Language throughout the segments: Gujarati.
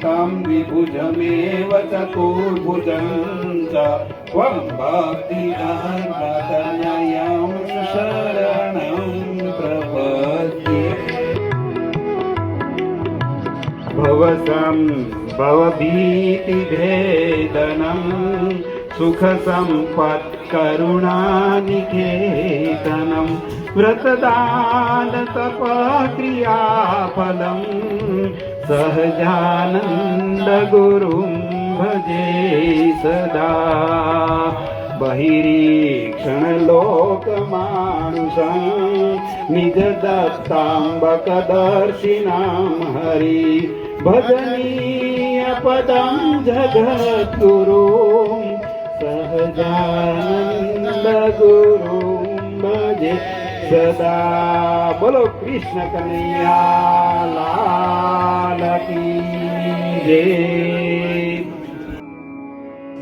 तं विभुजमेव चतुर्भुजं च त्वं भक्तिदानतनयं शरणं प्रपद्ये। भवभीतिभेदनं सुखसम्पत्करुणानिकेतनं व्रतदानतपक्रियाफलं सहजानन्दगुरुं भजे सदा। बहिरीक्षणलोकमानुषं निजदत्ताम्बकदर्शिनां हरि भजनीयपदं जगद्गुरुं सहजानन्दगुरुं भजे सदा। बोलो कृष्ण कन्हैया लाल की जय।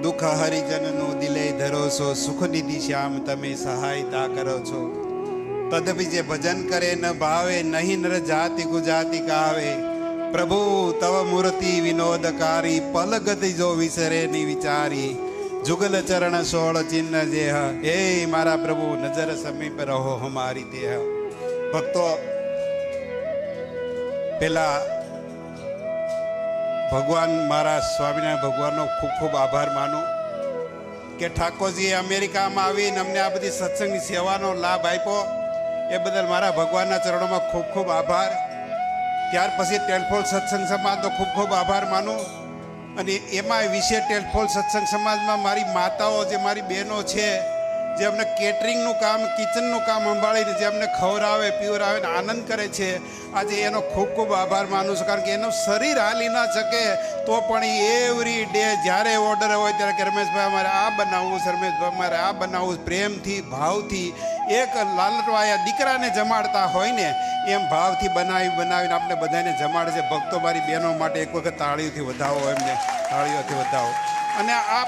દુઃખ હરિજનનું દિલે ધરો છો, સુખનિધિ શ્યામ તમે સહાયતા કરો છો। તદપી જે ભજન કરે ન ભાવે, નહીં નર જાતિ ગુજાતિ કાવે। પ્રભુ તવ મૂર્તિ વિનોદકારી, પલગતિ જો વિસરે ની વિચારી। જુગલ ચરણ સોળ ચિહ્ન જેહ, હે મારા પ્રભુ નજર સમીપ રહો હમારી દેહ। ભક્તો, પેલા ભગવાન મારા સ્વામિનારાયણ ભગવાનનો ખૂબ ખૂબ આભાર માનું કે ઠાકોરજીએ અમેરિકામાં આવીને અમને આ બધી સત્સંગની સેવાનો લાભ આપ્યો, એ બદલ મારા ભગવાનના ચરણોમાં ખૂબ ખૂબ આભાર। ત્યાર પછી ટેલફોલ સત્સંગ સમાજનો ખૂબ ખૂબ આભાર માનું, અને એમાં વિશે ટેલફોલ સત્સંગ સમાજમાં મારી માતાઓ, જે મારી બહેનો છે, જે અમને કેટરિંગનું કામ, કિચનનું કામ સંભાળીને જે અમને ખવડાવે પીવડાવે ને આનંદ કરે છે, આજે એનો ખૂબ ખૂબ આભાર માનું છું। કારણ કે એનું શરીર હાલી ના શકે તો પણ એવરી ડે જ્યારે ઓર્ડર હોય ત્યારે કે રમેશભાઈ અમારે આ બનાવવું, રમેશભાઈ અમારે આ બનાવવું, પ્રેમથી ભાવથી એક લાલટવાયા દીકરાને જમાડતા હોય ને એમ ભાવથી બનાવીને આપણે બધાને જમાડે છે। ભક્તો, મારી બહેનો માટે એક વખત તાળીઓથી વધાવો, એમને તાળીઓથી વધાવો। અને આ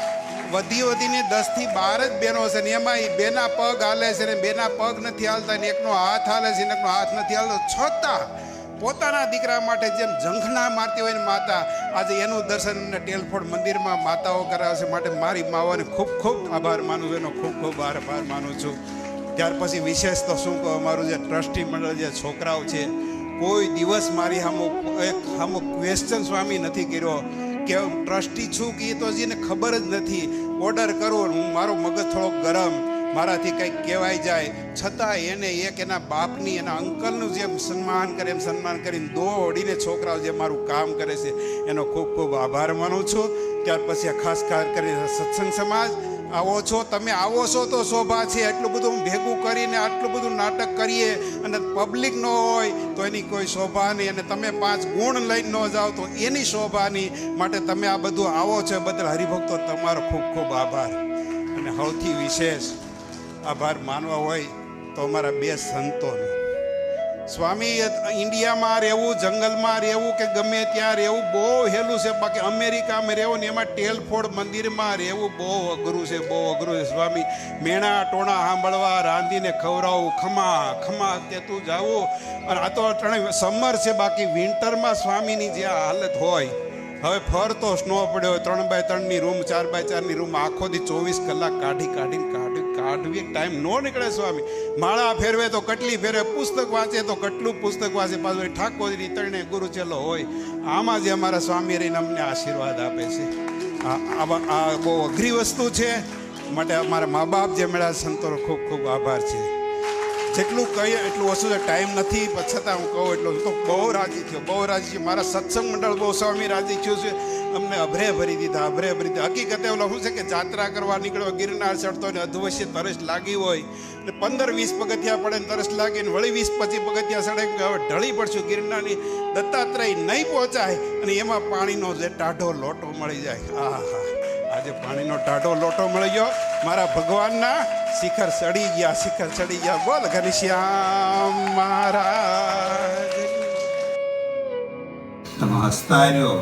વધીને 10 થી 12 જ બહેનો છે ને એમાં બેના પગ હાલે છે ને બેના પગ નથી હાલતા ને એકનો હાથ હાલે છે ને એકનો હાથ નથી હાલતો, છતાં પોતાના દીકરા માટે જેમ ઝંખના મારતી હોય ને માતા, આજે એનું દર્શન ટેલફોડ મંદિરમાં માતાઓ કરાવે છે। માટે મારી માઓને ખૂબ ખૂબ આભાર માનું છું, એનો ખૂબ ખૂબ આભાર માનું છું। ત્યાર પછી વિશેષ તો શું કહું, અમારું જે ટ્રસ્ટી મંડળ, જે છોકરાઓ છે, કોઈ દિવસ મારી સામો ક્વેશ્ચન સ્વામી નથી કર્યો કે હું ટ્રસ્ટી છું કે એ તો જેને ખબર જ નથી। ઓર્ડર કરું, હું મારો મગજ થોડોક ગરમ, મારાથી કંઈક કહેવાય જાય, છતાં એને એક એના બાપની, એના અંકલનું જેમ સન્માન કરે એમ સન્માન કરીને દોડીને છોકરાઓ જે મારું કામ કરે છે એનો ખૂબ ખૂબ આભાર માનું છું। ત્યાર પછી ખાસ કરીને સત્સંગ સમાજ આવો છો, તમે આવો છો તો શોભા છે। એટલું બધું ભેગું કરીને આટલું બધું નાટક કરીએ અને પબ્લિક ન હોય તો એની કોઈ શોભા નહીં, અને તમે 5 ગુણ લઈને ન જાઓ તો એની શોભા નહીં। માટે તમે આ બધું આવો છો એ બદલ હરિભક્તો તમારો ખૂબ ખૂબ આભાર। અને સૌથી વિશેષ આભાર માનવા હોય તો અમારા 2 સંતોનો। સ્વામી, ઇન્ડિયામાં રહેવું, જંગલમાં રહેવું કે ગમે ત્યાં રહેવું બહુ હેલું છે, બાકી અમેરિકામાં રહેવું ને એમાં ટેલફોડ મંદિરમાં રહેવું બહુ અઘરું છે, બહુ અઘરું છે। સ્વામી, મેણા ટોણા સાંભળવા, રાંધીને ખવડાવવું, ખમા તે તું જાવું, અને આ તો સમર છે, બાકી વિન્ટરમાં સ્વામીની જે હાલત હોય, હવે ફરતો સ્નો પડ્યો હોય, 3x3ની રૂમ, 4x4ની રૂમ, આખો દી 24 કલાક કાઢવી ટાઈમ નો નીકળે। સ્વામી માળા ફેરવે તો કેટલી ફેરવે, પુસ્તક વાંચે તો કેટલું પુસ્તક વાંચે, પાછું ઠાકોરજી તરણે ગુરુચેલો હોય। આમાં જે અમારા સ્વામી રહીને અમને આશીર્વાદ આપે છે, આ બહુ અઘરી વસ્તુ છે। માટે અમારા મા બાપ જે મળ્યા સંતોનો ખૂબ ખૂબ આભાર છે। જેટલું કહીએ એટલું ઓછું છે, ટાઈમ નથી, છતાં હું કહું એટલું તો બહુ રાજી થયો। મારા સત્સંગ મંડળ બહુ સ્વામી રાજી થયું છે, અમને અભરે ભરી દીધા। હકીકતે ઓલા શું છે કે જાત્રા કરવા નીકળ્યો, ગિરનાર ચડતો ને અધવશ્ય તરસ લાગી હોય ને 15-20 પગથિયા પડે ને તરસ લાગી ને વળી 20-25 પગથિયા ચડે, હવે ઢળી પડશું ગિરનારની, દત્તાત્રેય નહીં પહોંચાય, અને એમાં પાણીનો જે ટાઢો લોટો મળી જાય। આહા, આજે પાણીનો ટાઢો લોટો મળી ગયો, મારા ભગવાનના શિખર ચડી ગયા। બોલ ઘનશ્યામ મહારાજ। તમે હસતા રહ્યો